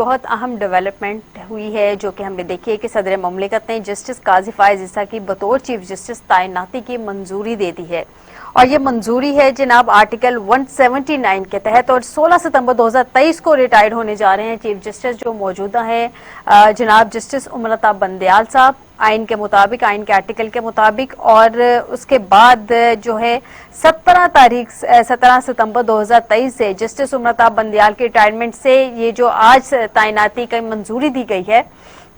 بہت اہم ڈیولپمنٹ ہوئی ہے جو کہ ہم نے دیکھی ہے کہ صدر مملکت نے جسٹس قاضی فائز عیسیٰ کی بطور چیف جسٹس تعیناتی کی منظوری دے دی ہے، اور یہ منظوری ہے جناب آرٹیکل 179 کے تحت، اور 16 ستمبر 2023 کو ریٹائرڈ ہونے جا رہے ہیں چیف جسٹس جو موجودہ ہیں جناب جسٹس امرتا بندیال صاحب، آئین کے مطابق، آئین کے آرٹیکل کے مطابق، اور اس کے بعد جو ہے 17 ستمبر 2023 سے جسٹس امرتا بندیال کے ریٹائرمنٹ سے یہ جو آج تعیناتی کی منظوری دی گئی ہے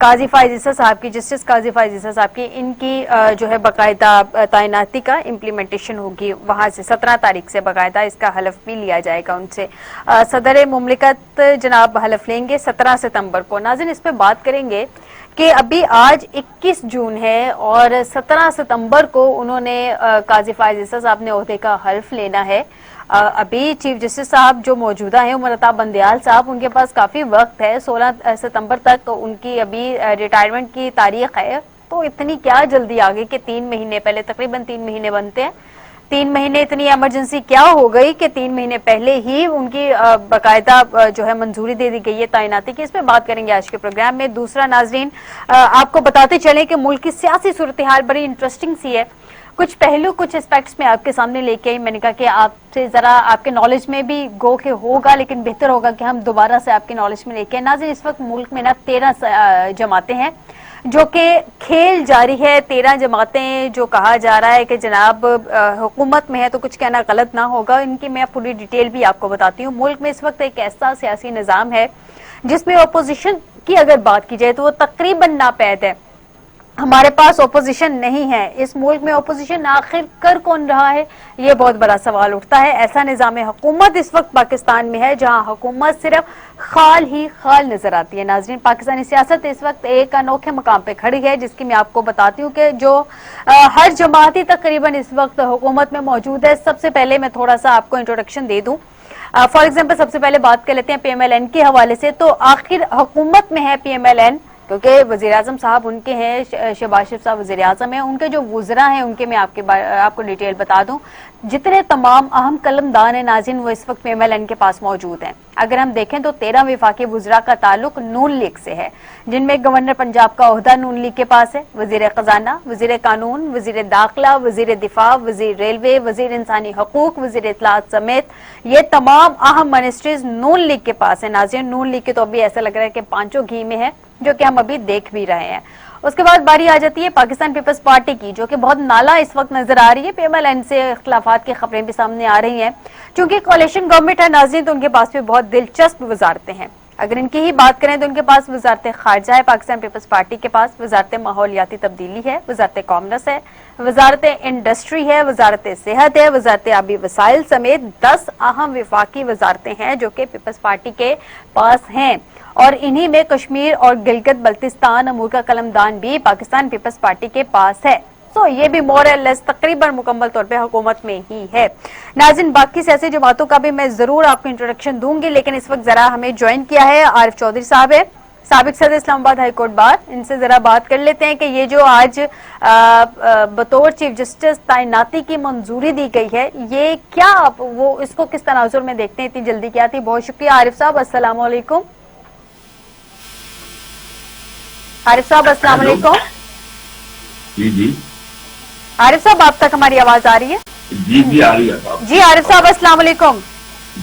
قاضی فائز عیسیٰ صاحب کی، جسٹس قاضی فائز عیسیٰ صاحب کی، ان کی جو ہے باقاعدہ تعیناتی کا امپلیمنٹیشن ہوگی وہاں سے 17 تاریخ سے، باقاعدہ اس کا حلف بھی لیا جائے گا ان سے۔ صدر مملکت جناب حلف لیں گے 17 ستمبر کو۔ ناظرین اس پہ بات کریں گے کہ ابھی آج 21 جون ہے اور 17 ستمبر کو انہوں نے قاضی فائز عیسیٰ صاحب نے عہدے کا حلف لینا ہے۔ ابھی چیف جسٹس صاحب جو موجودہ ہیں امرتا بندیال صاحب، ان کے پاس کافی وقت ہے، 16 ستمبر تک ان کی ابھی ریٹائرمنٹ کی تاریخ ہے، تو اتنی کیا جلدی آگے کہ 3 مہینے پہلے، تقریباً 3 مہینے بنتے ہیں، 3 مہینے اتنی ایمرجنسی کیا ہو گئی کہ 3 مہینے پہلے ہی ان کی باقاعدہ جو ہے منظوری دے دی گئی ہے تعیناتی کی۔ اس پہ بات کریں گے آج کے پروگرام میں۔ دوسرا ناظرین آپ کو بتاتے چلیں کہ ملک کی سیاسی صورتحال بڑی انٹرسٹنگ سی ہے، کچھ پہلو کچھ اسپیکٹس میں آپ کے سامنے لے کے آئی، میں نے کہا کہ آپ سے ذرا آپ کے نالج میں بھی گو کہ ہوگا، لیکن بہتر ہوگا کہ ہم دوبارہ سے آپ کے نالج میں لے کے۔ ناظرین اس وقت ملک میں 13 جماعتیں ہیں جو کہ کھیل جاری ہے، 13 جماعتیں جو کہا جا رہا ہے کہ جناب حکومت میں ہے تو کچھ کہنا غلط نہ ہوگا، ان کی میں پوری ڈیٹیل بھی آپ کو بتاتی ہوں۔ ملک میں اس وقت ایک ایسا سیاسی نظام ہے جس میں اپوزیشن کی اگر بات کی جائے تو وہ تقریباً ناپید ہے، ہمارے پاس اپوزیشن نہیں ہے۔ اس ملک میں اپوزیشن آخر کر کون رہا ہے، یہ بہت بڑا سوال اٹھتا ہے۔ ایسا نظام حکومت اس وقت پاکستان میں ہے جہاں حکومت صرف خال ہی خال نظر آتی ہے۔ ناظرین پاکستانی سیاست اس وقت ایک انوکھے مقام پہ کھڑی ہے جس کی میں آپ کو بتاتی ہوں کہ جو ہر جماعتی تقریباً اس وقت حکومت میں موجود ہے۔ سب سے پہلے میں تھوڑا سا آپ کو انٹروڈکشن دے دوں، فار ایگزامپل سب سے پہلے بات کر لیتے ہیں پی ایم ایل این کے حوالے سے، تو آخر حکومت میں ہے پی ایم ایل این کیونکہ وزیراعظم صاحب ان کے ہیں، شہباز شریف صاحب وزیر اعظم ہیں، ان کے جو وزراء ہیں ان کے میں آپ کو ڈیٹیل بتا دوں، جتنے تمام اہم قلمدان ہیں ناظرین وہ اس وقت پی ایم ایل این کے پاس موجود ہیں۔ اگر ہم دیکھیں تو 13 وفاقی وزراء کا تعلق نون لیگ سے ہے، جن میں گورنر پنجاب کا عہدہ نون لیگ کے پاس ہے، وزیر خزانہ، وزیر قانون، وزیر داخلہ، وزیر دفاع، وزیر ریلوے، وزیر انسانی حقوق، وزیر اطلاعات سمیت یہ تمام اہم منسٹریز نون لیگ کے پاس ہیں۔ ناظرین نون لیگ کے تو ابھی ایسا لگ رہا ہے کہ پانچوں گھی میں ہے، جو کہ ہم ابھی دیکھ بھی رہے ہیں۔ اس کے بعد باری آ جاتی ہے پاکستان پیپلز پارٹی کی، جو کہ بہت نالا اس وقت نظر آ رہی ہے، پی ایم ایل این سے اختلافات کی خبریں بھی سامنے آ رہی ہیں۔ چونکہ کوalition گورنمنٹ ہے ناظرین تو ان کے پاس بھی بہت دلچسپ وزارتیں ہیں۔ اگر ان کی ہی بات کریں تو ان کے پاس وزارت خارجہ ہے، پاکستان پیپلز پارٹی کے پاس وزارت ماحولیاتی تبدیلی ہے، وزارت کامرس ہے، وزارت انڈسٹری ہے، وزارت صحت ہے، وزارت آبی وسائل سمیت 10 اہم وفاقی وزارتیں ہیں جو کہ پیپلز پارٹی کے پاس ہیں، اور انہی میں کشمیر اور گلگت بلتستان امور کا قلمدان بھی پاکستان پیپلز پارٹی کے پاس ہے۔ سو یہ بھی مور اور لیس تقریباً مکمل طور پہ حکومت میں ہی ہے۔ ناظرین باقی سیاسی جماعتوں کا بھی میں ضرور آپ کو انٹروڈکشن دوں گی، لیکن اس وقت ذرا ہمیں جوائن کیا ہے عارف چودھری صاحب ہے، سابق صدر اسلام آباد ہائی کورٹ بار، ان سے ذرا بات کر لیتے ہیں کہ یہ جو آج بطور چیف جسٹس تعیناتی کی منظوری دی گئی ہے، یہ کیا وہ اس کو کس تناظر میں دیکھتے ہیں، اتنی جلدی کیا تھی؟ بہت شکریہ عارف صاحب، السلام علیکم۔ عارف صاحب السلام علیکم۔ جی عارف صاحب آپ تک ہماری آواز آ رہی ہے؟ جی آ رہی ہے۔ جی عارف صاحب السلام علیکم۔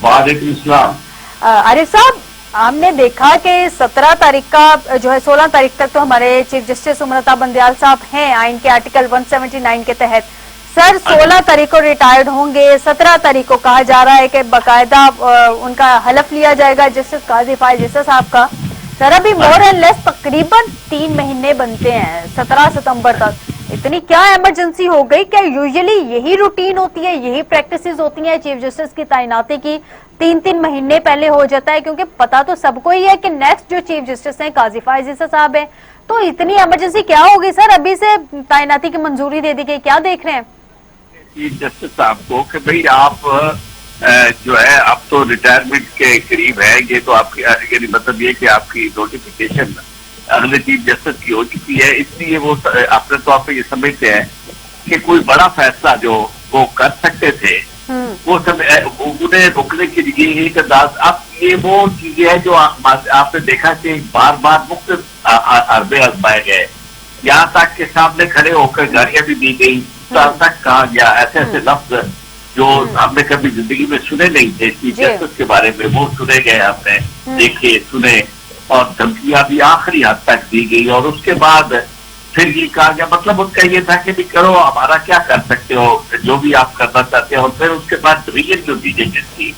وعلیکم السلام۔ عارف صاحب ہم نے دیکھا کہ 17 تاریخ کا جو ہے 16 تاریخ تک تو ہمارے چیف جسٹس امرتا بندیال صاحب ہیں آئین کے آرٹیکل 179 کے تحت، سر 16 تاریخ کو ریٹائرڈ ہوں گے، 17 تاریخ کو کہا جا رہا ہے کہ باقاعدہ ان کا حلف لیا جائے گا جسٹس قاضی فائز عیسیٰ صاحب کا، سر ابھی مور اینڈ لیس تقریباً 3 مہینے بنتے ہیں 17 ستمبر تک، اتنی کیا ایمرجنسی ہو گئی؟ کیا یوزلی یہی روٹین ہوتی ہے، یہی پریکٹسز ہوتی ہیں چیف جسٹس کی تعیناتی کی 3 مہینے پہلے ہو جاتا ہے؟ کیونکہ پتا تو سب کو ہی ہے کہ نیکسٹ جو چیف جسٹس ہیں قاضی فائز عیسیٰ صاحب ہیں، تو اتنی ایمرجنسی کیا ہوگی سر؟ ابھی سے تعیناتی کی منظوری دے دی گئی، کیا دیکھ رہے ہیں چیف جسٹس صاحب کو کہ بھئی آپ جو ہے اب تو ریٹائرمنٹ کے قریب ہے، یہ تو آپ کی یعنی مطلب یہ کہ آپ کی نوٹیفیکیشن اگلے چیف جسٹس کی ہو چکی ہے، اس لیے وہ اپنے طور پہ یہ سمجھتے ہیں کہ کوئی بڑا فیصلہ جو وہ کر سکتے تھے وہ انہیں رکنے کے لیے ایک انداز، اب یہ وہ چیزیں ہیں جو آپ نے دیکھا کہ بار بار مختلف عربے آزمائے گئے، یہاں تک کہ سامنے کھڑے ہو کر گاڑیاں بھی دی گئی، تک کہا گیا ایسے ایسے لفظ جو ہم نے کبھی زندگی میں سنے نہیں تھے چیف جسٹس کے بارے میں، وہ سنے گئے، ہم نے دیکھے سنے، اور دھمکیاں بھی آخری حد تک دی گئی، اور اس کے بعد پھر یہ کہا گیا، مطلب ان کا یہ تھا کہ بھی کرو، ہمارا کیا کر سکتے ہو، جو بھی آپ کرنا چاہتے ہو۔ اور پھر اس کے بعد ڈویژن جو ڈیجیشن تھی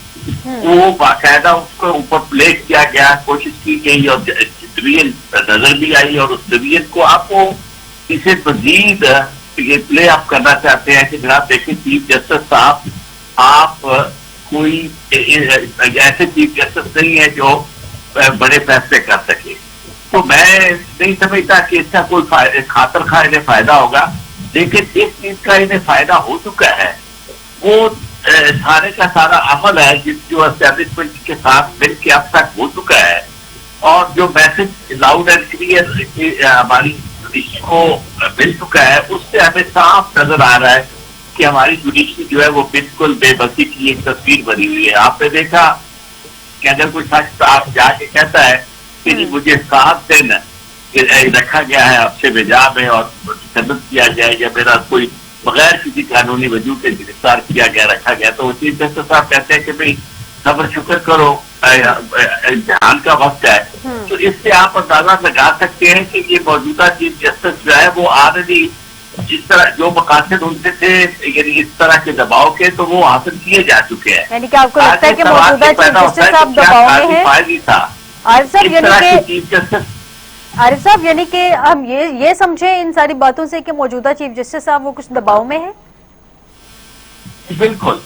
وہ باقاعدہ اس کو اوپر پلیس کیا گیا، کوشش کی گئی، اور ڈویژن نظر بھی آئی، اور اس ڈویژن کو آپ کو اسے مزید یہ پلے اپ کرنا چاہتے ہیں کہ جناب دیکھیں چیف جسٹس صاحب آپ کوئی ایسے چیف جسٹس نہیں ہے جو بڑے فیصلے کر سکے۔ تو میں نہیں سمجھتا کہ اس کا کوئی خاطر خواہ انہیں فائدہ ہوگا، لیکن اس چیز کا انہیں فائدہ ہو چکا ہے، وہ سارے کا سارا عمل ہے جو اسٹیبلشمنٹ کے ساتھ مل کے اب تک ہو چکا ہے، اور جو میسج لاؤڈ اینڈ کلیئر ہماری جوڈیشری کو مل چکا ہے، اس سے ہمیں صاف نظر آ رہا ہے کہ ہماری جوڈیشری جو ہے وہ بالکل بے بسی کی ایک تصویر بنی ہوئی ہے۔ آپ نے دیکھا کہ اگر کوئی شخص آپ جا کے کہتا ہے کہ جی مجھے 7 دن رکھا گیا ہے حبس بجا میں اور تشدد کیا جائے، یا میرا کوئی بغیر کسی قانونی وجہ کے گرفتار کیا گیا رکھا گیا، تو وہ چیف جسٹس صاحب کہتے ہیں کہ بھائی صبر شکر کرو، امتحان کا وقت ہے۔ تو اس سے آپ اندازہ لگا سکتے ہیں کہ یہ موجودہ چیف جسٹس جو ہے وہ آلریڈی جس طرح جو مقاصد ان سے تھے، یعنی اس طرح کے دباؤ کے، تو وہ حاصل کیے جا چکے ہیں۔ یعنی کہ آپ کو لگتا ہے کہ موجودہ چیف جسٹس صاحب دباؤ میں ہیں؟ عارف صاحب یعنی کہ ہم یہ سمجھیں ان ساری باتوں سے کہ موجودہ چیف جسٹس صاحب وہ کچھ دباؤ میں ہیں؟ بالکل،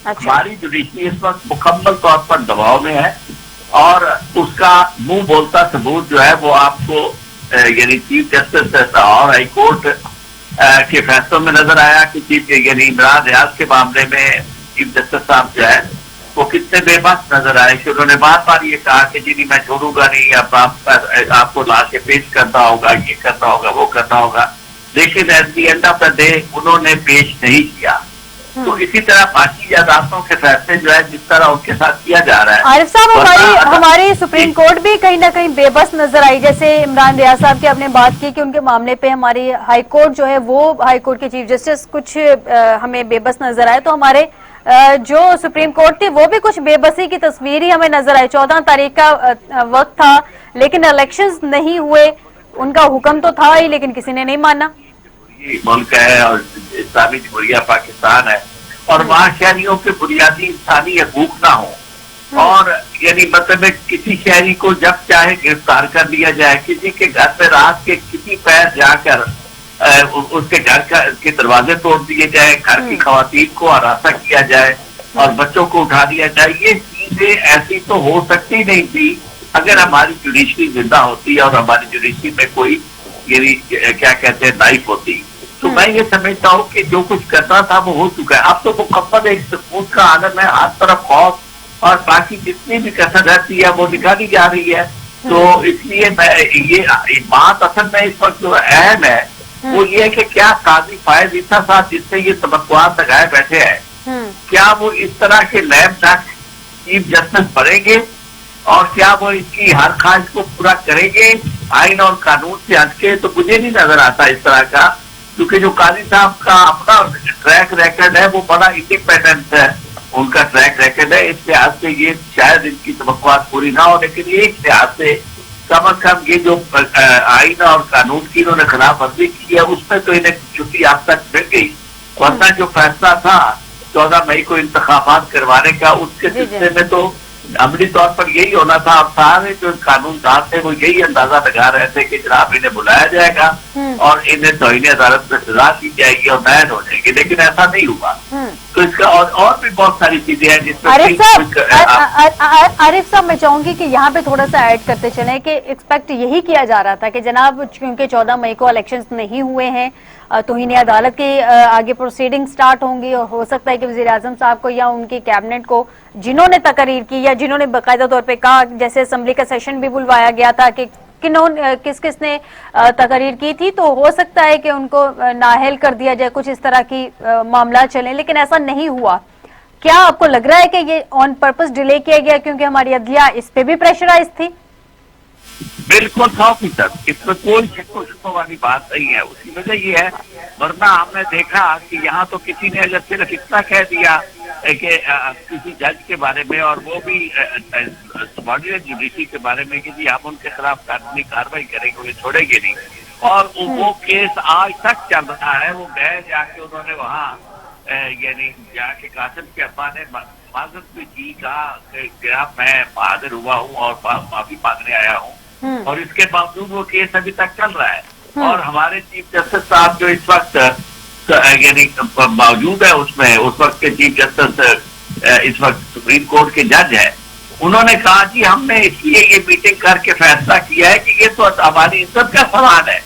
ہماری جوڈیشری اس وقت مکمل طور پر دباؤ میں ہے، اور اس کا منہ بولتا ثبوت جو ہے وہ آپ کو یعنی chief justice Lahore high court کے فیصلوں میں نظر آیا کہ یعنی عمران ریاض کے معاملے میں چیف جسٹس صاحب جو ہے وہ کتنے بے بس نظر آئے کہ انہوں نے بار بار یہ کہا کہ جی نہیں میں چھوڑوں گا نہیں، اب آپ کو لا کے پیش کرنا ہوگا، یہ کرنا ہوگا، وہ کرنا ہوگا، لیکن at the end of the day انہوں نے پیش نہیں کیا۔ تو اسی طرح باقی عدالتوں کے فیصلے جو ہے جس طرح ان کے ساتھ کیا جا رہا ہے، عارف صاحب ہماری سپریم کورٹ بھی کہیں نہ کہیں بے بس نظر آئی، جیسے عمران ریاض صاحب کی آپ نے بات کی کہ ان کے معاملے پہ ہماری ہائی کورٹ جو ہے وہ ہائی کورٹ کے چیف جسٹس کچھ ہمیں بے بس نظر آئے، تو ہمارے جو سپریم کورٹ تھی وہ بھی کچھ بے بسی کی تصویر ہی ہمیں نظر آئی۔ 14 تاریخ کا وقت تھا لیکن الیکشنز نہیں ہوئے، ان کا حکم تو تھا ہی لیکن کسی نے نہیں مانا۔ ملک ہے اور اسلامی جمہوریہ پاکستان ہے، اور وہاں شہریوں کے بنیادی انسانی حقوق نہ ہوں، اور یعنی مطلب کسی شہری کو جب چاہے گرفتار کر لیا جائے، کسی کے گھر پہ رات کے کسی پیر جا کر اس کے گھر کے دروازے توڑ دیے جائے، گھر کی خواتین کو ہراساں کیا جائے اور بچوں کو اٹھا دیا جائے، یہ چیزیں ایسی تو ہو سکتی نہیں تھی اگر ہماری جوڈیشری زندہ ہوتی اور ہماری جوڈیشری میں کوئی یعنی کیا کہتے ہیں لائف ہوتی۔ تو میں یہ سمجھتا ہوں کہ جو کچھ کرنا تھا وہ ہو چکا ہے، اب تو مکمل ایک سکوت کا عالم ہے، ہر طرف خوف اور باقی جتنی بھی کسر رہتی ہے وہ نکالی جا رہی ہے۔ تو اس لیے میں یہ بات اصل میں اس وقت جو اہم ہے وہ یہ ہے کہ کیا قاضی فائز عیسیٰ صاحب جس سے یہ توقعات لگائے بیٹھے ہیں، کیا وہ اس طرح کے لیم تک چیف جسٹس بنیں گے، اور کیا وہ اس کی ہر خواہش کو پورا کریں گے آئین اور قانون سے ہٹ کے؟ تو مجھے نہیں نظر آتا اس طرح کا، کیونکہ جو قاضی صاحب کا اپنا ٹریک ریکارڈ ہے وہ بڑا انڈیپینڈنٹ ہے، ان کا ٹریک ریکارڈ ہے، اس لحاظ سے یہ شاید ان کی توقعات پوری نہ ہو، لیکن ایک لحاظ سے کم از کم یہ جو آئین اور قانون کی انہوں نے خلاف ورزی کی ہے اس میں تو انہیں چھٹی اب تک مل گئی، ورنہ جو فیصلہ تھا 14 مئی کو انتخابات کروانے کا، اس کے سلسلے میں تو عملی طور پر یہی ہونا تھا، اور سارے جو قانون دان تھے وہ یہی اندازہ لگا رہے تھے کہ جناب انہیں بلایا جائے گا اور انہیں توہین عدالت میں سزا دی جائے گی اور بین ہو جائے گی، لیکن ایسا نہیں ہوا۔ تو اس کا اور بھی بہت ساری چیزیں ہیں جس میں عارف صاحب میں چاہوں گی کہ یہاں پہ تھوڑا سا ایڈ کرتے چلیں کہ ایکسپیکٹ یہی کیا جا رہا تھا کہ جناب کیونکہ 14 مئی کو الیکشنز نہیں ہوئے ہیں، توہین عدالت کی آگے پروسیڈنگ سٹارٹ ہوں گی، اور ہو سکتا ہے کہ وزیر اعظم صاحب کو یا ان کی کیبنٹ کو جنہوں نے تقریر کی یا جنہوں نے باقاعدہ طور پہ کہا، جیسے اسمبلی کا سیشن بھی بلوایا گیا تھا کہ کس نے تقریر کی تھی، تو ہو سکتا ہے کہ ان کو نااہل کر دیا جائے، کچھ اس طرح کی معاملات چلیں، لیکن ایسا نہیں ہوا۔ کیا آپ کو لگ رہا ہے کہ یہ آن پرپز ڈیلے کیا گیا کیونکہ ہماری عدلیہ اس پہ بھی پریشرائز تھی؟ بالکل 100%، اس میں کوئی شک و شبہ والی بات نہیں ہے. اسی وجہ یہ ہے، ورنہ ہم نے دیکھا کہ یہاں تو کسی نے اگر صرف اتنا کہہ دیا کہ کسی جج کے بارے میں، اور وہ بھی سبارڈینیٹ جوڈیشری کے بارے میں، کہ جی ہم ان کے خلاف قانونی کارروائی کریں گے، انہیں چھوڑیں گے نہیں، اور وہ کیس آج تک چل رہا ہے. وہ گئے جا کے انہوں نے وہاں یعنی جا کے قاسم کے ابا نے معذرت بھی کی، کہا کہ میں بہادر ہوا ہوں اور معافی مانگنے آیا ہوں، اور اس کے باوجود وہ کیس ابھی تک چل رہا ہے. اور ہمارے چیف جسٹس صاحب جو اس وقت یعنی موجود ہے اس میں، اس وقت کے چیف جسٹس اس وقت سپریم کورٹ کے جج ہے، انہوں نے کہا جی ہم نے اس لیے یہ میٹنگ کر کے فیصلہ کیا ہے کہ یہ تو ہماری عزت کا سوال ہے،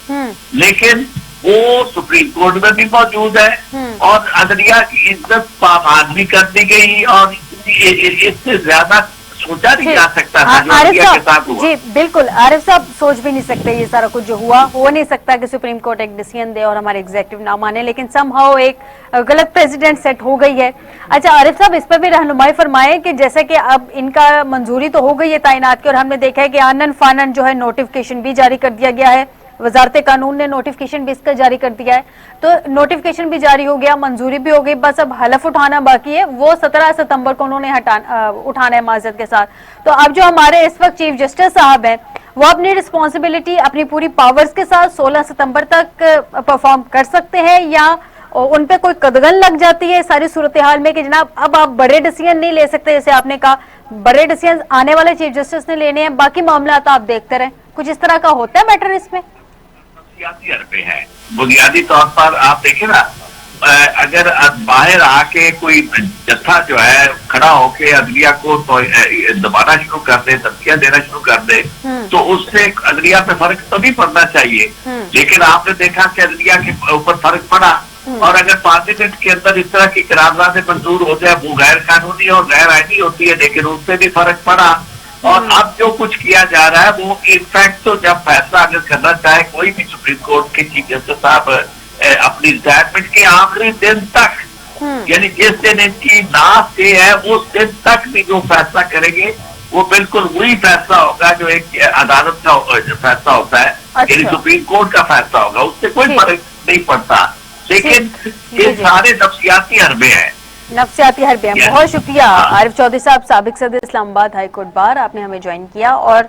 لیکن وہ سپریم کورٹ میں بھی موجود ہے اور عدلیہ کی عزت پامال بھی کر دی گئی، اور اس سے زیادہ سوچا نہیں جا سکتا تھا جو عدلیہ کے ساتھ ہوا. جی بالکل عارف صاحب، سوچ بھی نہیں سکتے یہ سارا کچھ جو ہوا، ہو نہیں سکتا کہ سپریم کورٹ ایک ڈیسیژن دے اور ہمارے ایگزیکٹو نہ مانے، لیکن سم ہاؤ ایک غلط پریزیڈنٹ سیٹ ہو گئی ہے. اچھا عارف صاحب، اس پر بھی رہنمائی فرمائے کہ جیسے کہ اب ان کا منظوری تو ہو گئی ہے تعینات کی، اور ہم نے دیکھا ہے کہ آنن فانن جو ہے نوٹیفکیشن بھی جاری کر دیا گیا ہے، وزارت قانون نے نوٹیفکیشن بھی اس کا جاری کر دیا ہے، تو نوٹیفکیشن بھی جاری ہو گیا، منظوری بھی ہو گئی، بس اب حلف اٹھانا باقی ہے. وہ 17 ستمبر کو انہوں نے اٹھانا ہے معذرت کے ساتھ. تو اب جو ہمارے اس وقت چیف جسٹس صاحب ہیں، وہ اپنی رسپانسبلٹی اپنی پوری پاورز کے ساتھ 16 ستمبر تک پرفارم کر سکتے ہیں، یا ان پہ کوئی قدغن لگ جاتی ہے ساری صورتحال میں کہ جناب اب آپ بڑے ڈیسیژن نہیں لے سکتے، جیسے آپ نے کہا بڑے ڈیسیژن آنے والے چیف جسٹس نے لینے ہیں، باقی معاملات آپ دیکھتے رہیں؟ کچھ اس طرح کا ہوتا ہے میٹر اس میں؟ نفسیاتی حربے ہیں بنیادی طور پر. آپ دیکھیں نا، اگر باہر آ کے کوئی جتھا جو ہے کھڑا ہو کے عدلیہ کو دبانا شروع کر دے، دھمکیاں دینا شروع کر دے، تو اس سے عدلیہ پہ فرق تو نہیں پڑنا چاہیے. لیکن آپ نے دیکھا کہ عدلیہ کے اوپر فرق پڑا، اور اگر پارلیمنٹ کے اندر اس طرح کی قراردادیں منظور ہو جائے، وہ غیر قانونی اور غیر آئینی ہوتی ہے، لیکن اس سے بھی فرق پڑا. اور اب جو کچھ کیا جا رہا ہے وہ انفیکٹ تو جب فیصلہ اگر کرنا چاہے کوئی بھی سپریم کورٹ کے چیف جسٹس صاحب اپنی ریٹائرمنٹ کے آخری دن تک، یعنی جس دن ان کی لاسٹ ڈے ہے اس دن تک بھی جو فیصلہ کریں گے وہ بالکل وہی فیصلہ ہوگا جو ایک عدالت کا فیصلہ ہوتا ہے، یعنی سپریم کورٹ کا فیصلہ ہوگا. اس سے کوئی فرق نہیں پڑتا، لیکن یہ سارے نفسیاتی حربے ہیں. نفسیاتی حربے ہیں. بہت شکریہ عارف چودھری صاحب، سابق صدر اسلام آباد ہائی کورٹ بار، آپ نے ہمیں جوائن کیا. اور